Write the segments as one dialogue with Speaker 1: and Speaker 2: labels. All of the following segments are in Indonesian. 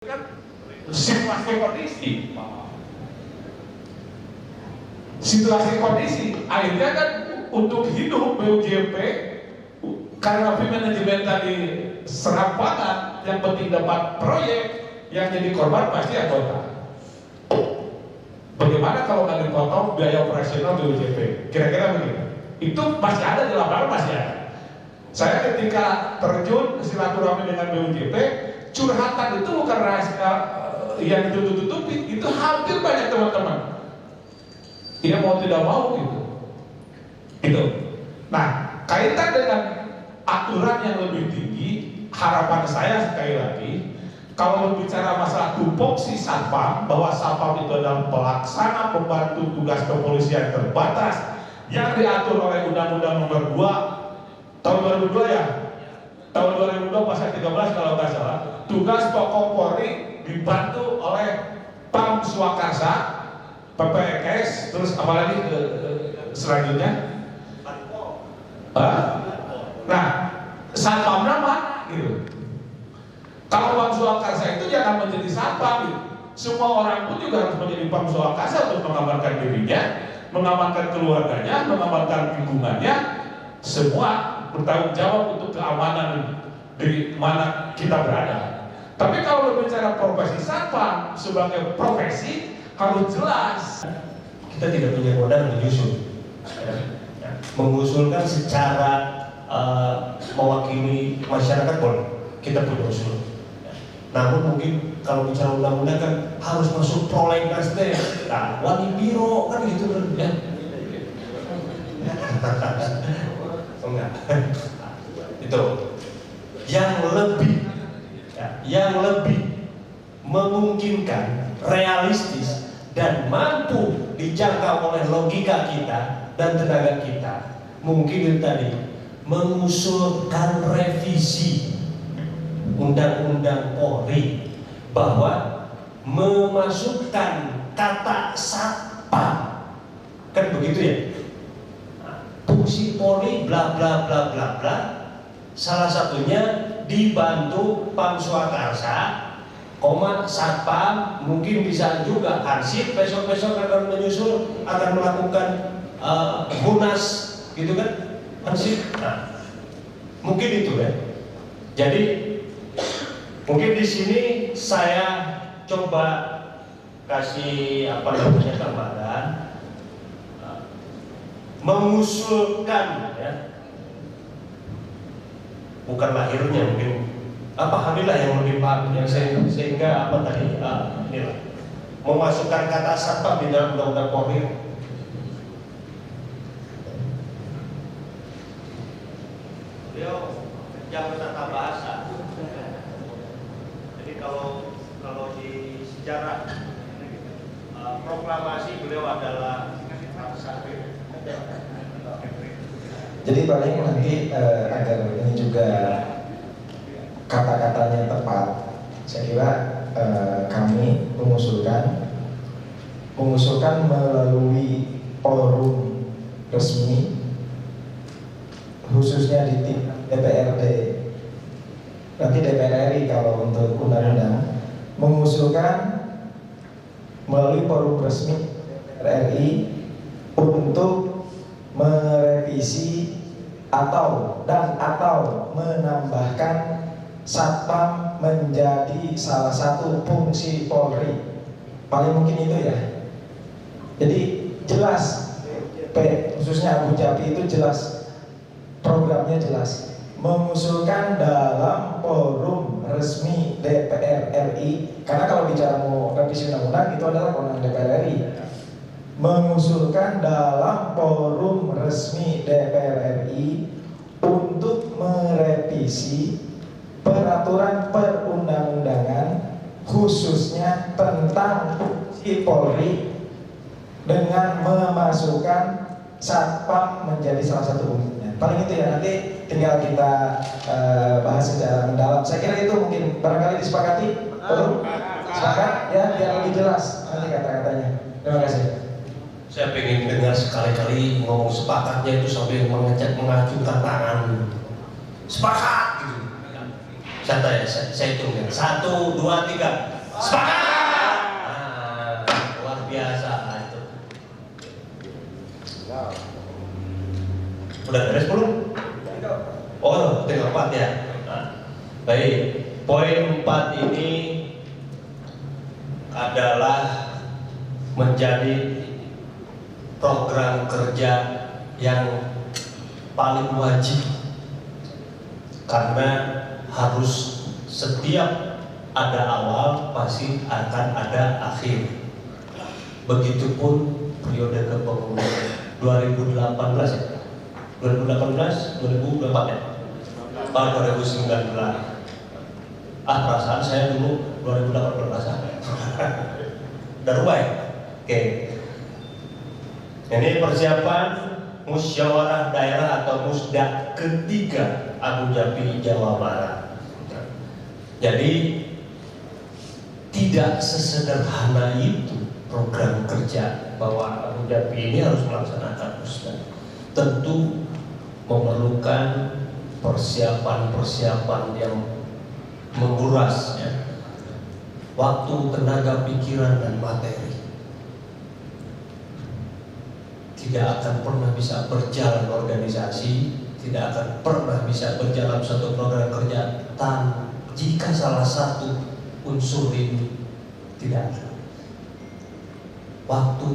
Speaker 1: kan situasi kondisi akhirnya kan untuk hidup BUJP karena manajemen tadi serampangan, yang penting dapat proyek, yang jadi korban pasti anggota. Bagaimana kalau nggak dipotong biaya operasional BUJP? Kira-kira begitu. Itu masih ada di lapangan, masih ada. Saya ketika terjun silaturahmi dengan BUJP, curhatan itu bukan rahasia yang ditutup-tutupi, itu hampir banyak teman-teman. Dia mau tidak mau gitu. Nah, kaitan dengan aturan yang lebih tinggi, harapan saya sekali lagi, kalau berbicara masalah tupoksi Satpam, bahwa Satpam itu adalah pelaksana pembantu tugas kepolisian terbatas yang diatur oleh Undang-Undang Nomor 2 tahun 2002 ya. Tahun 2002 pasal 13 kalau nggak salah, tugas pokok Polri dibantu oleh Pam Swakarsa, PPKS, terus apalagi selanjutnya? Nah, Satpamnya mana gitu? Kalau Pam Swakarsa itu jangan menjadi Satpam gitu. Semua orang pun juga harus menjadi Pam Swakarsa untuk mengamankan dirinya, mengamankan keluarganya, mengamankan lingkungannya, semua bertanggung jawab untuk keamanan di mana kita berada. Tapi kalau berbicara profesi Satpam sebagai profesi harus jelas.
Speaker 2: Kita tidak punya modal menyusul, mengusulkan secara mewakili masyarakat boleh, kita punya usul. Namun mungkin kalau bicara undang-undang kan harus masuk prolegnas deh, nah, wali biro kan gitu kan ya. Enggak. Itu yang lebih memungkinkan, realistis dan mampu dijangkau oleh logika kita dan tenaga kita, mungkin itu tadi mengusulkan revisi Undang-Undang Polri bahwa memasukkan kata Satpam, kan begitu ya, fungsi Polri bla bla bla bla bla, salah satunya dibantu Pam Swakarsa, Satpam, mungkin bisa juga Hansip besok-besok akan menyusul, akan melakukan Hunas gitu kan, Hansip. Nah, mungkin itu ya. Jadi mungkin di sini saya coba kasih gambaran, mengusulkan ya, bukan lahirnya mungkin Hamilah yang lebih paham yang sehingga inilah memasukkan kata Satpam di dalam Undang-Undang Polri.
Speaker 3: Beliau jago tata bahasa. Jadi kalau di sejarah proklamasi beliau adalah Satpam.
Speaker 4: Jadi paling nanti agar ini juga kata-katanya tepat, saya kira kami mengusulkan melalui forum resmi, khususnya di tingkat DPRD, nanti DPR RI kalau untuk undang-undang, mengusulkan melalui forum resmi DPR RI untuk merevisi atau menambahkan Satpam menjadi salah satu fungsi Polri. Paling mungkin itu ya. Jadi jelas, khususnya Abu Jabi itu jelas, programnya jelas, mengusulkan dalam forum resmi DPR RI. Karena kalau bicara mau revisi undang-undang itu adalah kewenangan DPR RI. Mengusulkan dalam forum resmi DPR RI untuk merevisi peraturan perundang-undangan khususnya tentang fungsi Polri dengan memasukkan Satpam menjadi salah satu fungsinya. Paling itu ya, nanti tinggal kita bahas secara mendalam. Saya kira itu mungkin barangkali disepakati. Sepakat ya, biar lebih jelas nanti kata-katanya. Terima kasih.
Speaker 2: Saya pengen dengar sekali-kali ngomong sepakatnya itu sambil mengacungkan tangan. Sepakat gitu. Saya hitung ya. 1, 2, 3. Sepakat. Nah, luar biasa itu. Udah beres belum? Oh, tinggal 4 ya. Nah, baik. Poin 4 ini adalah menjadi program kerja yang paling wajib, karena harus setiap ada awal pasti akan ada akhir. Begitupun periode kepemimpinan 2018 ya. 2018, 2024 ya. 2019. Perasaan saya dulu 2018. Udah rubah ya? Oke. Ini persiapan musyawarah daerah atau musda ketiga Abu Dhabi, Jawa Barat. Jadi tidak sesederhana itu program kerja bahwa Abu Dhabi ini harus melaksanakan musda. Tentu memerlukan persiapan-persiapan yang menguras ya, waktu, tenaga, pikiran, dan materi. Tidak akan pernah bisa berjalan organisasi, tidak akan pernah bisa berjalan suatu program kerja jika salah satu unsur ini tidak ada. Waktu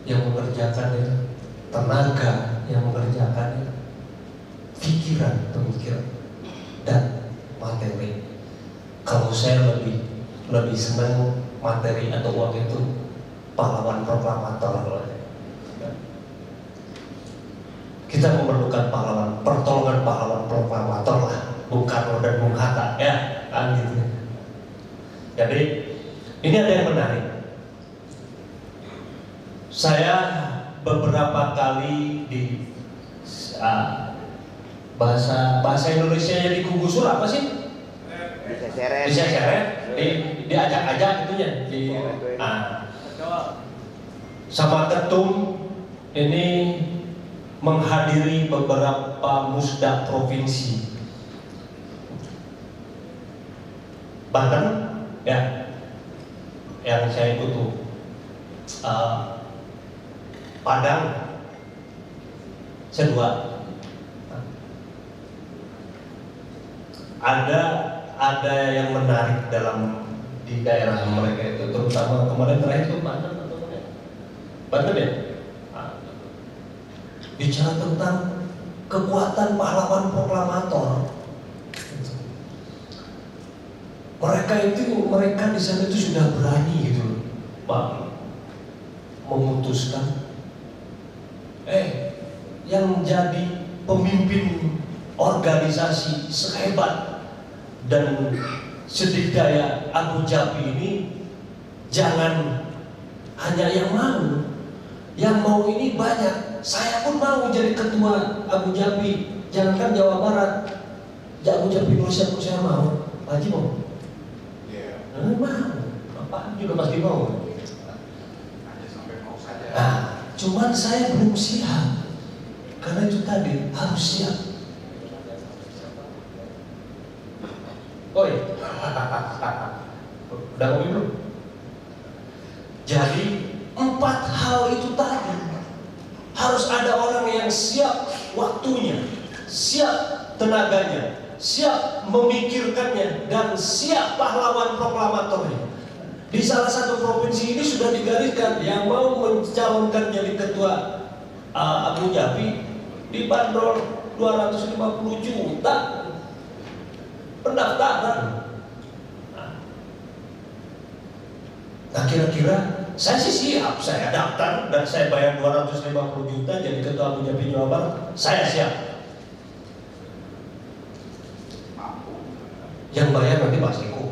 Speaker 2: yang mengerjakannya, tenaga yang mengerjakannya, pemikiran, dan materi. Kalau saya lebih senang materi atau uang itu pahlawan proklamator. Kita memerlukan pertolongan pahlawan proklamator lah, Bung Karno dan Bung Hatta ya, kan gitu. Jadi ini ada yang menarik. Saya beberapa kali di bahasa Indonesia yang digusur apa sih? Bisa seret, diajak-ajak itunya sama ketum ini menghadiri beberapa musda provinsi. Banten ya, yang saya ikut tuh Padang, saya 2. Ada yang menarik di daerah mereka itu, terutama kemarin terakhir itu Banten ya. Bicara tentang kekuatan pahlawan proklamator. Mereka di sana itu sudah berani gitu, Pak, memutuskan yang jadi pemimpin organisasi sehebat dan sedikdaya Abu Dhabi ini jangan hanya yang mau ini banyak. Saya pun mau jadi ketua Abu Dhabi, jangankan Jawa Barat, Abu Dhabi Indonesia pun saya mau. Haji mau? Mau, apa juga pasti mau. Cuman saya belum siap, karena itu tadi harus siap. Oh iya, udah ngomong belum? Jadi 4 hal itu tadi harus ada orang yang siap waktunya, siap tenaganya, siap memikirkannya, dan siap pahlawan proklamatornya. Di salah satu provinsi ini sudah digariskan yang mau mencalonkan jadi ketua Abu Dhabi dibanderol 250 juta pendaftaran. Nah kira-kira saya sih siap, saya daftar dan saya bayar 250 juta jadi ketua Abu Dhabi Jawa Barat, saya siap. Yang bayar nanti Pak Siko.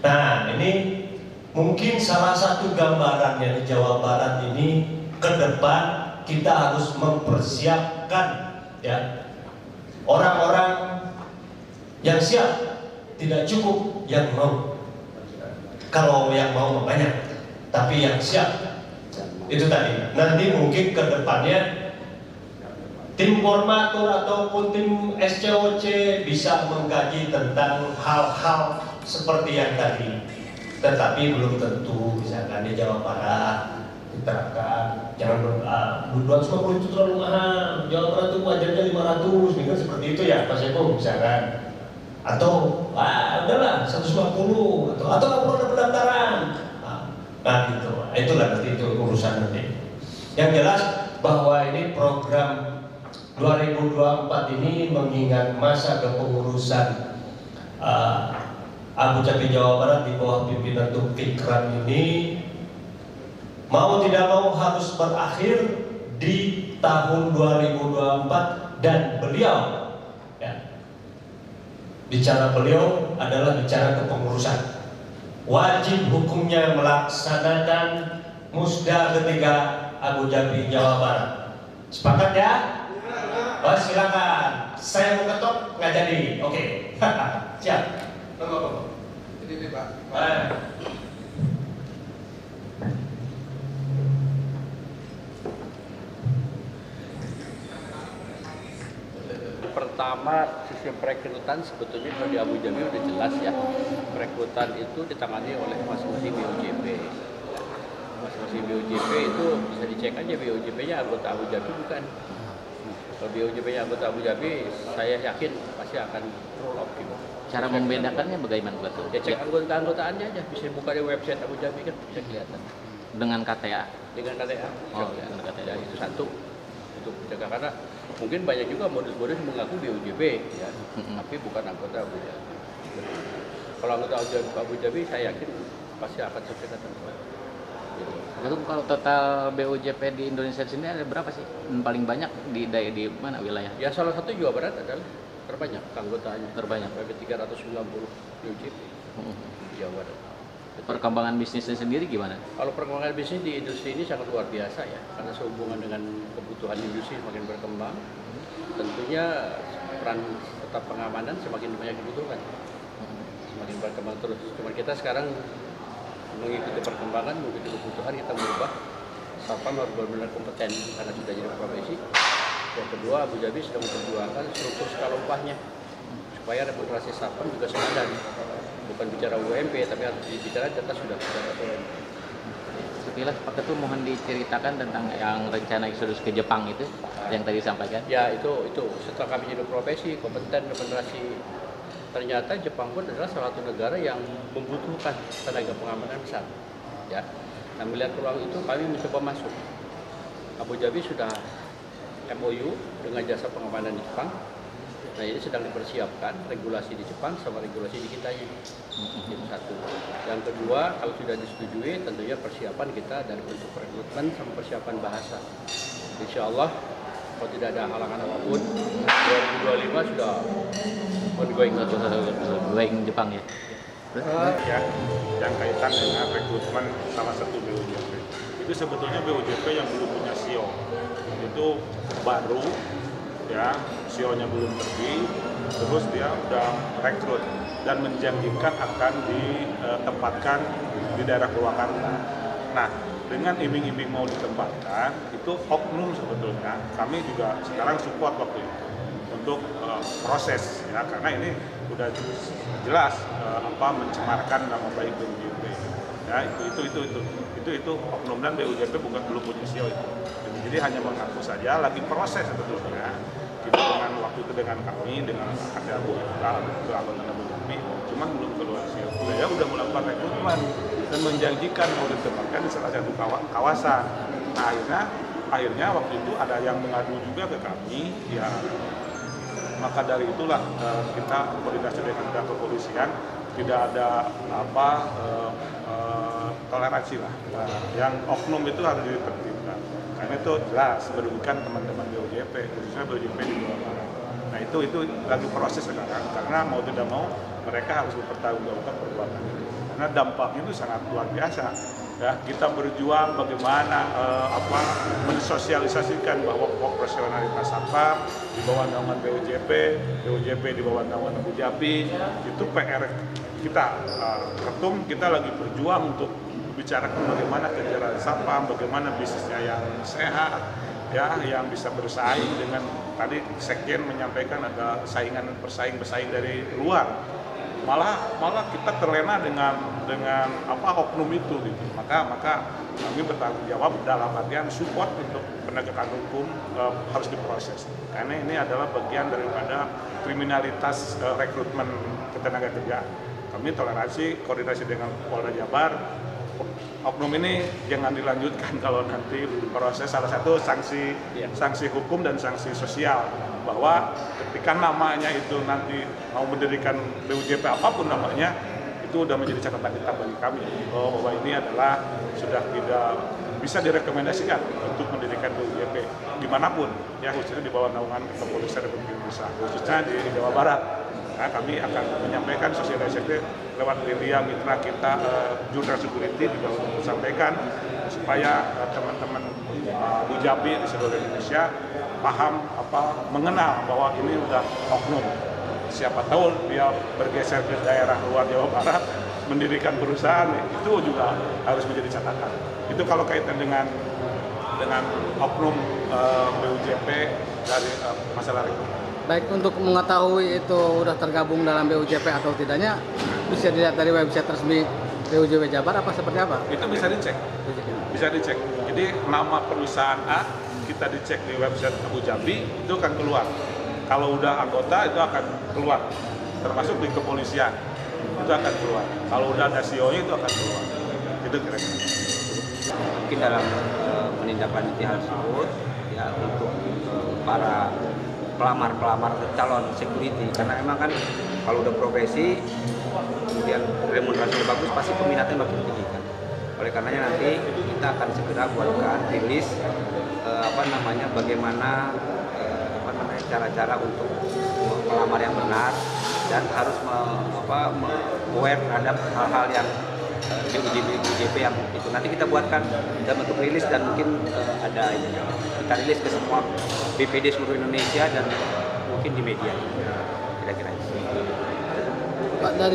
Speaker 2: Nah ini mungkin salah satu gambarannya di Jawa Barat ini, ke depan kita harus mempersiapkan ya orang-orang yang siap, tidak cukup yang mau. Kalau yang mau banyak, tapi yang siap itu tadi. Nanti mungkin ke depannya tim formatur ataupun tim SCOC bisa mengkaji tentang hal-hal seperti yang tadi, tetapi belum tentu misalkan di Jawa Barat diterapkan jangan 250 itu terlalu mahal, Jawa Barat itu wajarnya 500, kan seperti itu ya Pak Seko misalkan, atau udahlah 150 atau nggak perlu ada pendaftaran, nah itulah nanti itu urusan nanti. Yang jelas bahwa ini program 2024 ini mengingat masa kepengurusan Abu Dhabi Jawa Barat di bawah pimpinan Tuk Fikran ini mau tidak mau harus berakhir di tahun 2024 dan beliau ya, bicara beliau adalah bicara kepengurusan, wajib hukumnya melaksanakan musda ketiga Abu Dhabi Jawa Barat. Sepakat ya? Oh, silakan. Saya mau ketok nggak jadi. Oke. Siap. Tunggu.
Speaker 5: Ini Pak.
Speaker 6: Pertama, sistem perekrutan sebetulnya kalau di Abu Dhabi udah jelas ya. Perekrutan itu ditangani oleh masing-masing BOJP. Masing-masing BOJP itu bisa dicek aja BOJP-nya anggota Abu Dhabi bukan. Kalau BOJP-nya anggota Abu Dhabi, saya yakin pasti akan roll out gitu.
Speaker 7: Cara membedakannya bagaimana betul?
Speaker 6: Ya cek anggota-anggotaannya aja, bisa buka di website Abu Dhabi kan bisa kelihatan.
Speaker 7: Dengan KTA.
Speaker 6: Dengan KTA.
Speaker 7: Oh, ya, dengan KTA.
Speaker 6: Ya, itu satu untuk jaga, karena mungkin banyak juga modus-modus mengaku BOJP ya, tapi bukan anggota Abu Dhabi. Kalau anggota Abu Dhabi saya yakin pasti akan sukses
Speaker 7: Lalu kalau total BOJP di Indonesia sini ada berapa sih? Paling banyak di mana wilayah?
Speaker 6: Ya salah satu Jawa Barat adalah terbanyak anggotanya.
Speaker 7: Terbanyak.
Speaker 6: Sampai 390 BOJP di Jawa Barat.
Speaker 7: Perkembangan bisnisnya sendiri gimana?
Speaker 6: Kalau perkembangan bisnis di industri ini sangat luar biasa ya, karena sehubungan dengan kebutuhan industri semakin berkembang, tentunya peran serta pengamanan semakin banyak dibutuhkan, semakin berkembang terus. Cuma kita sekarang mengikuti perkembangan, mengikuti kebutuhan, kita berubah. Satpam harus benar-benar kompeten karena sudah jadi profesi. Yang kedua, Abu Dhabi sedang memperjuangkan struktur skala upahnya supaya remunerasi Satpam juga sepadan. Bukan bicara UMP, tapi harus bicara data sudah bicara UMP.
Speaker 7: Sekilas Pak Ketua mohon diceritakan tentang yang rencana eksodus ke Jepang itu yang tadi disampaikan.
Speaker 6: Ya itu setelah kami jadi profesi, kompeten, remunerasi, ternyata Jepang pun adalah salah satu negara yang membutuhkan tenaga pengamanan besar. Ya, nah melihat peluang itu kami mencoba masuk. Abu Dhabi sudah MOU dengan jasa pengamanan di Jepang. Nah ini sedang dipersiapkan regulasi di Jepang sama regulasi di kita ini. Itu satu. Yang kedua, kalau sudah disetujui, tentunya persiapan kita dari bentuk rekrutmen sama persiapan bahasa. Insya Allah, kalau tidak ada halangan apapun, 2025 sudah
Speaker 7: ongoing Jepang ya.
Speaker 1: Ya, yang kaitan dengan rekrutmen salah satu BOJP. Itu sebetulnya BOJP yang belum punya CEO. Itu baru, ya, CEO-nya belum pergi, terus dia udah rekrut dan menjanjikan akan ditempatkan di daerah Purwakarta. Nah, dengan iming-iming mau ditempatkan, itu oknum sebetulnya. Kami juga sekarang support waktu itu untuk proses, ya, karena ini udah jelas mencemarkan nama baik BOJP. Ya, itu oknum dan BOJP belum punya CEO itu. Jadi hanya mengaku saja, lagi proses sebetulnya. Kita dengan waktu itu dengan kami, dengan ada anggota Abu Dhabi, cuman belum keluar CEO. Dia udah melakukan rekrutmen dan menjanjikan mau ditempatkan di salah satu kawasan. Nah, akhirnya waktu itu ada yang mengadu juga ke kami, ya. Maka dari itulah kita koordinasi dengan pihak kepolisian, tidak ada toleransi lah. Yang oknum itu harus ditertibkan. Karena itu jelas merugikan teman-teman BOJP, khususnya BOJP di Jawa Barat. Nah itu lagi proses sekarang, karena mau tidak mau mereka harus mempertanggungjawabkan perbuatan itu. Karena dampaknya itu sangat luar biasa. Ya, kita berjuang bagaimana mensosialisasikan bahwa profesionalitas Satpam di bawah naungan BOJP di bawah naungan Abu Dhabi, itu PR kita. Ketum kita lagi berjuang untuk bicarakan bagaimana kegiatan Satpam, bagaimana bisnisnya yang sehat, ya, yang bisa bersaing dengan tadi Sekjen menyampaikan ada bersaing dari luar, malah kita terlena dengan oknum itu gitu. Maka kami bertanggung jawab dalam artian support untuk penegakan hukum harus diproses, karena ini adalah bagian daripada kriminalitas rekrutmen ketenaga kerjaan. Kami toleransi, koordinasi dengan Polda Jabar. Oknum ini jangan dilanjutkan kalau nanti proses, salah satu sanksi hukum dan sanksi sosial, bahwa ketika namanya itu nanti mau mendirikan BUJP apapun namanya, itu udah menjadi catatan hitam bagi kami bahwa ini adalah sudah tidak bisa direkomendasikan untuk mendirikan BUJP dimanapun, ya, khususnya di bawah naungan Kepolisian Republik Indonesia, khususnya di Jawa Barat. Nah, kami akan menyampaikan sosialisasi lewat media mitra kita, Jurnal Security juga untuk sampaikan supaya teman-teman Bujabi di seluruh Indonesia paham mengenal bahwa ini udah oknum. Siapa tahu dia bergeser ke daerah luar Jawa Barat mendirikan perusahaan, itu juga harus menjadi catatan. Itu kalau kaitan dengan oknum BUJP dari masalah rekrutmen.
Speaker 5: Baik, untuk mengetahui itu udah tergabung dalam BUJP atau tidaknya, bisa dilihat dari website resmi BUJP Jabar apa seperti apa?
Speaker 1: Itu bisa dicek. Jadi nama perusahaan A kita dicek di website Abu Jabi, itu akan keluar. Kalau udah anggota itu akan keluar, termasuk di kepolisian itu akan keluar. Kalau udah ada CEO-nya itu akan keluar. Itu kira-kira.
Speaker 8: Mungkin dalam menindaklanjuti hal tersebut, ya, untuk para pelamar calon security, karena memang kan kalau udah profesi kemudian remunerasinya bagus, pasti peminatnya makin tinggi kan. Oleh karenanya nanti kita akan segera buatkan rilis bagaimana cara-cara untuk melamar yang benar, dan harus aware terhadap hal-hal yang BUJP yang itu nanti kita buatkan dalam bentuk rilis, dan mungkin ada ini kita rilis ke semua BPD seluruh Indonesia dan mungkin di media kira-kira.
Speaker 5: Pak, dari